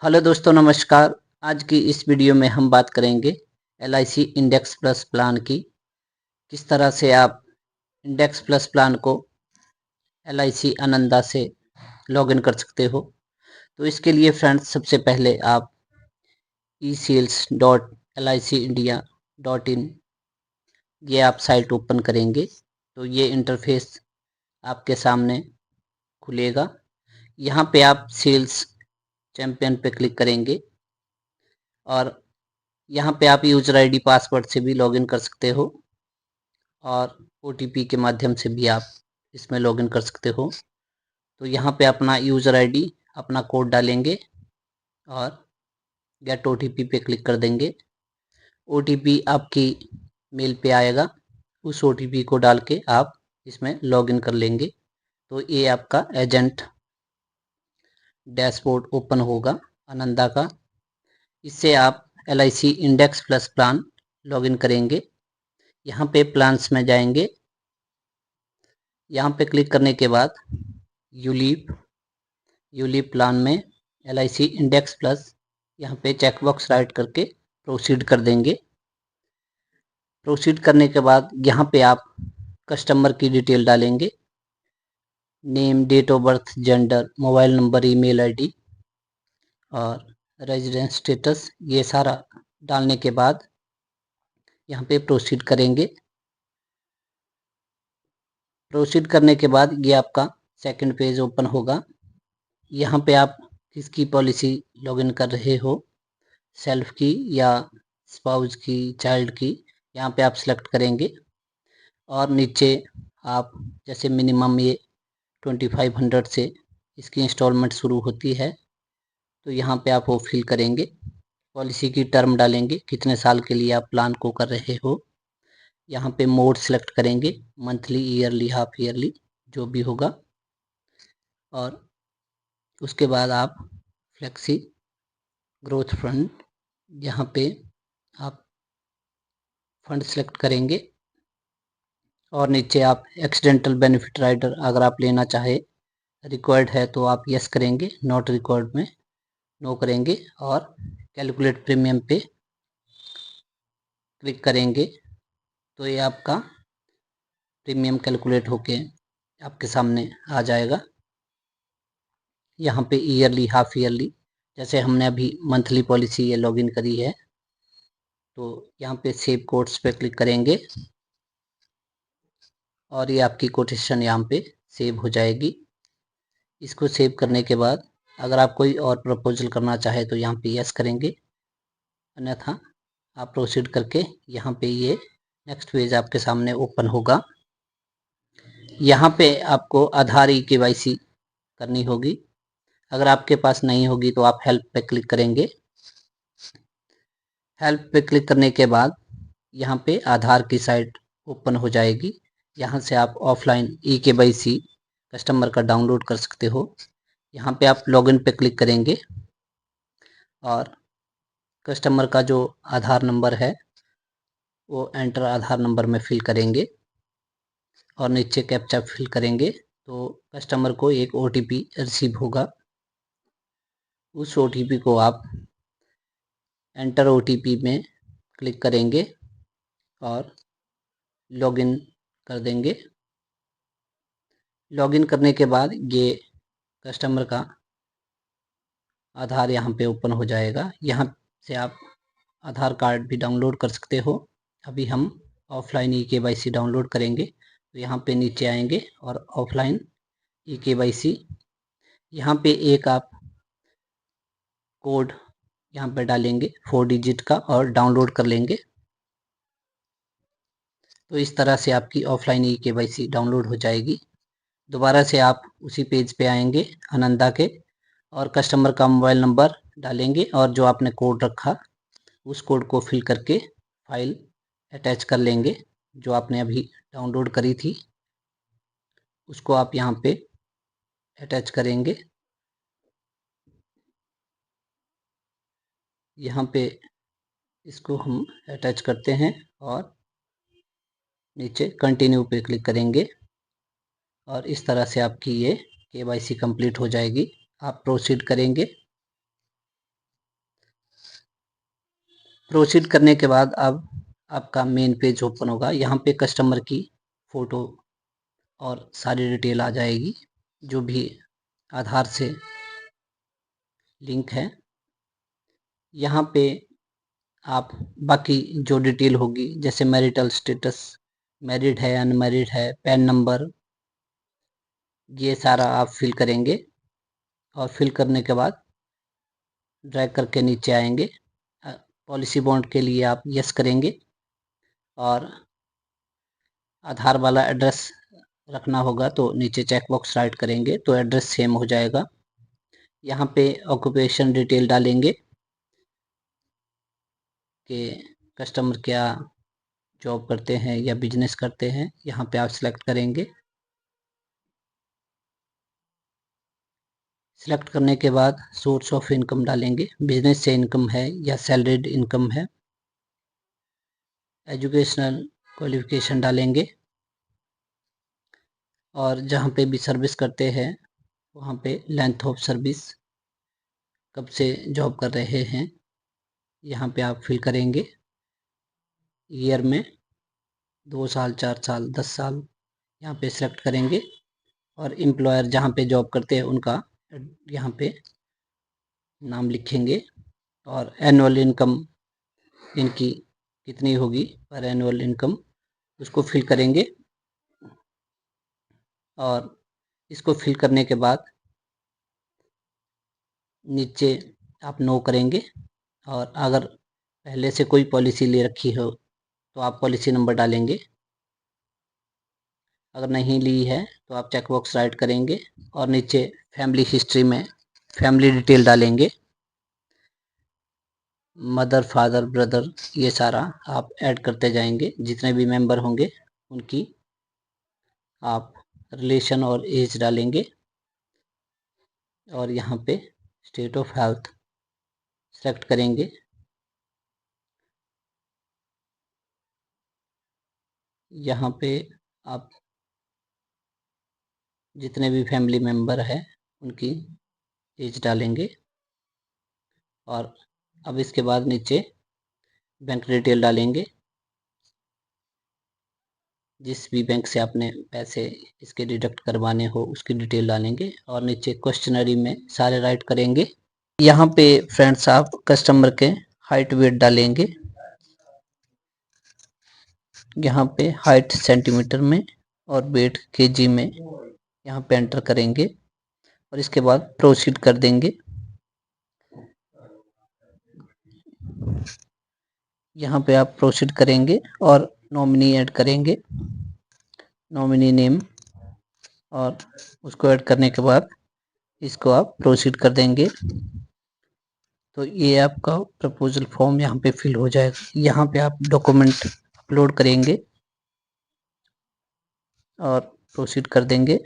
Hello दोस्तों, नमस्कार। आज की इस वीडियो में हम बात करेंगे एलआईसी इंडेक्स प्लस प्लान की। किस तरह से आप इंडेक्स प्लस प्लान को एलआईसी आनंदा से लॉगिन कर सकते हो। तो इसके लिए फ्रेंड्स, सबसे पहले आप esales.licindia.in ये आप साइट ओपन करेंगे तो ये इंटरफेस आपके सामने खुलेगा। यहाँ पे आप सेल्स चैंपियन पे क्लिक करेंगे और यहाँ पे आप यूजर आईडी पासवर्ड से भी लॉगिन कर सकते हो और ओटीपी के माध्यम से भी आप इसमें लॉगिन कर सकते हो। तो यहाँ पे अपना यूजर आईडी, अपना कोड डालेंगे और गेट ओटीपी पे क्लिक कर देंगे। ओटीपी आपकी मेल पे आएगा, उस ओटीपी को डाल के आप इसमें लॉगिन कर लेंगे। तो ये आपका एजेंट डैशबोर्ड ओपन होगा आनंदा का। इससे आप LIC index plus plan login करेंगे। यहाँ पे प्लान्स में जाएंगे। यहाँ पे क्लिक करने के बाद यूलिप प्लान में एलआईसी इंडेक्स प्लस यहाँ पे चेकबॉक्स राइट करके प्रोसीड कर देंगे। प्रोसीड करने के बाद यहाँ पे आप कस्टमर की डिटेल डालेंगे, name, date of birth, gender, mobile number, email ID और रेजिडेंस स्टेटस। ये सारा डालने के बाद यहाँ पे प्रोसीड करेंगे। प्रोसीड करने के बाद ये आपका सेकंड पेज ओपन होगा। यहाँ पे आप किसकी पॉलिसी लॉगिन कर रहे हो, सेल्फ की या स्पाउस की, चाइल्ड की, यहाँ पे आप सिलेक्ट करेंगे। और नीचे आप जैसे मिनिमम ये 2500 से इसकी इंस्टॉलमेंट शुरू होती है, तो यहाँ पे आप वो फिल करेंगे। पॉलिसी की टर्म डालेंगे, कितने साल के लिए आप प्लान को कर रहे हो। यहाँ पे मोड सिलेक्ट करेंगे, मंथली, ईयरली, हाफ ईयरली, जो भी होगा। और उसके बाद आप फ्लेक्सी ग्रोथ फंड, यहाँ पे आप फंड सिलेक्ट करेंगे। और नीचे आप एक्सीडेंटल बेनिफिट राइडर अगर आप लेना चाहे, रिक्वायर्ड है तो आप यस करेंगे, नॉट रिक्वायर्ड में नो करेंगे और कैलकुलेट प्रीमियम पे क्लिक करेंगे। तो ये आपका प्रीमियम कैलकुलेट होके आपके सामने आ जाएगा। यहाँ पे ईयरली, हाफ ईयरली, जैसे हमने अभी मंथली पॉलिसी ये लॉगिन करी है, तो यहाँ पे सेव कोट्स पे क्लिक करेंगे और ये आपकी कोटेशन यहाँ पे सेव हो जाएगी। इसको सेव करने के बाद अगर आप कोई और प्रपोजल करना चाहे तो यहाँ पे यस करेंगे, अन्यथा आप प्रोसीड करके यहाँ पे ये नेक्स्ट पेज आपके सामने ओपन होगा। यहाँ पे आपको आधार ई-केवाईसी करनी होगी। अगर आपके पास नहीं होगी तो आप हेल्प पे क्लिक करेंगे। हेल्प पे क्लिक करने के बाद यहाँ पे आधार की साइट ओपन हो जाएगी। यहाँ से आप ऑफलाइन ई-केवाईसी कस्टमर का डाउनलोड कर सकते हो। यहाँ पे आप लॉगिन पे क्लिक करेंगे और कस्टमर का जो आधार नंबर है वो एंटर आधार नंबर में फिल करेंगे और नीचे कैप्चा फिल करेंगे। तो कस्टमर को एक ओटीपी रिसीव होगा। उस ओटीपी को आप एंटर ओटीपी में क्लिक करेंगे और लॉगिन कर देंगे। लॉगिन करने के बाद ये कस्टमर का आधार यहाँ पे ओपन हो जाएगा। यहाँ से आप आधार कार्ड भी डाउनलोड कर सकते हो। अभी हम ऑफलाइन ई-केवाईसी डाउनलोड करेंगे, तो यहाँ पे नीचे आएंगे और ऑफलाइन ई-केवाईसी, यहाँ पे एक आप कोड यहाँ पे डालेंगे 4 डिजिट का और डाउनलोड कर लेंगे। तो इस तरह से आपकी ऑफलाइन ई-केवाईसी डाउनलोड हो जाएगी। दोबारा से आप उसी पेज पे आएंगे आनंदा के और कस्टमर का मोबाइल नंबर डालेंगे और जो आपने कोड रखा उस कोड को फिल करके फाइल अटैच कर लेंगे जो आपने अभी डाउनलोड करी थी, उसको आप यहाँ पे अटैच करेंगे। यहाँ पे इसको हम अटैच करते हैं और नीचे कंटिन्यू पे क्लिक करेंगे और इस तरह से आपकी ये केवाईसी कंप्लीट हो जाएगी। आप प्रोसीड करेंगे प्रोसीड करने के बाद अब आपका मेन पेज ओपन होगा। यहाँ पे कस्टमर की फ़ोटो और सारी डिटेल आ जाएगी, जो भी आधार से लिंक है। यहाँ पे आप बाकी जो डिटेल होगी, जैसे मैरिटल स्टेटस, मैरिड है, अनमैरिड है, पैन नंबर, ये सारा आप फिल करेंगे। और फिल करने के बाद ड्रैग करके नीचे आएंगे। पॉलिसी बॉन्ड के लिए आप यस करेंगे और आधार वाला एड्रेस रखना होगा तो नीचे चेक बॉक्स राइट करेंगे तो एड्रेस सेम हो जाएगा। यहाँ पे ऑक्यूपेशन डिटेल डालेंगे कि कस्टमर क्या जॉब करते हैं या बिजनेस करते हैं। यहाँ पे आप सिलेक्ट करेंगे। सिलेक्ट करने के बाद सोर्स ऑफ इनकम डालेंगे, बिजनेस से इनकम है या सैलरीड इनकम है। एजुकेशनल क्वालिफिकेशन डालेंगे और जहाँ पे भी सर्विस करते हैं वहाँ पे लेंथ ऑफ सर्विस, कब से जॉब कर रहे हैं, यहाँ पे आप फिल करेंगे। ईयर में 2 साल, 4 साल, 10 साल यहाँ पे सिलेक्ट करेंगे। और एम्प्लॉयर जहाँ पे जॉब करते हैं उनका यहाँ पे नाम लिखेंगे। और एनुअल इनकम इनकी कितनी होगी पर एनुअल इनकम, उसको फिल करेंगे। और इसको फिल करने के बाद नीचे आप नो करेंगे। और अगर पहले से कोई पॉलिसी ले रखी हो तो आप पॉलिसी नंबर डालेंगे। अगर नहीं ली है तो आप चेक बॉक्स राइट करेंगे और नीचे फैमिली हिस्ट्री में फैमिली डिटेल डालेंगे। मदर, फादर, ब्रदर, ये सारा आप ऐड करते जाएंगे। जितने भी मेंबर होंगे उनकी आप रिलेशन और एज डालेंगे। और यहाँ पे स्टेट ऑफ हेल्थ सेलेक्ट करेंगे। यहाँ पे आप जितने भी फैमिली मेंबर है उनकी एज डालेंगे। और अब इसके बाद नीचे बैंक डिटेल डालेंगे, जिस भी बैंक से आपने पैसे इसके डिडक्ट करवाने हो उसकी डिटेल डालेंगे। और नीचे क्वेश्चनरी में सारे राइट करेंगे। यहाँ पे फ्रेंड्स आप कस्टमर के हाइट वेट डालेंगे। यहाँ पे हाइट सेंटीमीटर में और वेट केजी में यहाँ पे एंटर करेंगे और इसके बाद प्रोसीड कर देंगे। यहाँ पे आप प्रोसीड करेंगे और नॉमिनी ऐड करेंगे, नॉमिनी नेम, और उसको ऐड करने के बाद इसको आप प्रोसीड कर देंगे। तो ये आपका प्रपोजल फॉर्म यहाँ पे फिल हो जाएगा। यहाँ पे आप डॉक्यूमेंट अपलोड करेंगे और प्रोसीड कर देंगे।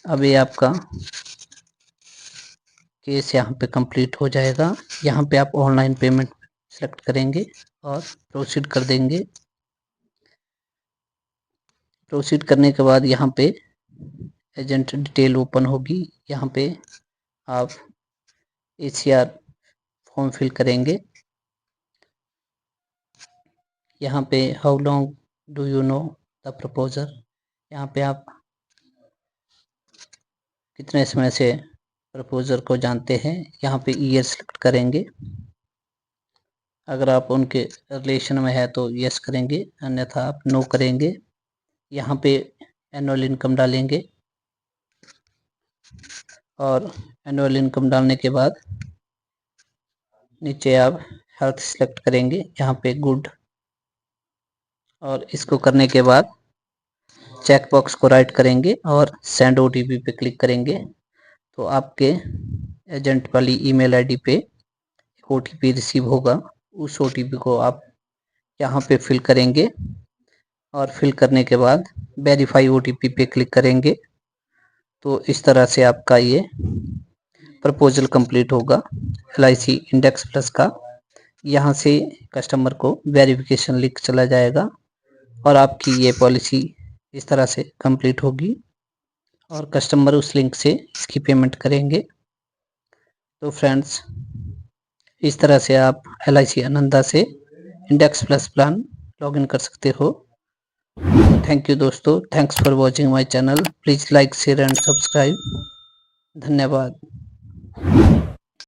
अब ये आपका केस यहाँ पे कंप्लीट हो जाएगा। यहाँ पे आप ऑनलाइन पेमेंट सेलेक्ट करेंगे और प्रोसीड कर देंगे। प्रोसीड करने के बाद यहाँ पे एजेंट डिटेल ओपन होगी। यहाँ पे आप ACR फॉर्म फिल करेंगे। यहाँ पे how long do you know the proposer, यहाँ पे आप कितने समय से प्रपोजर को जानते हैं, यहाँ पे ईयर सेलेक्ट करेंगे। अगर आप उनके रिलेशन में है तो यस करेंगे, अन्यथा आप नो करेंगे। यहाँ पे एनुअल इनकम डालेंगे और एनुअल इनकम डालने के बाद नीचे आप हेल्थ सेलेक्ट करेंगे, यहाँ पे गुड। और इसको करने के बाद चेक बॉक्स को राइट करेंगे और सेंड OTP पे क्लिक करेंगे तो आपके एजेंट वाली ईमेल आईडी पे OTP रिसीव होगा। उस OTP को आप यहाँ पे फिल करेंगे और फिल करने के बाद वेरीफाई OTP पे क्लिक करेंगे। तो इस तरह से आपका ये प्रपोजल कंप्लीट होगा LIC इंडेक्स प्लस का। यहाँ से कस्टमर को वेरिफिकेशन लिंक चला जाएगा और आपकी ये पॉलिसी इस तरह से कंप्लीट होगी और कस्टमर उस लिंक से इसकी पेमेंट करेंगे। तो फ्रेंड्स, इस तरह से आप LIC आनंदा से इंडेक्स प्लस प्लान लॉगिन कर सकते हो। थैंक यू दोस्तों, thanks for watching my channel. Please like share and subscribe. धन्यवाद।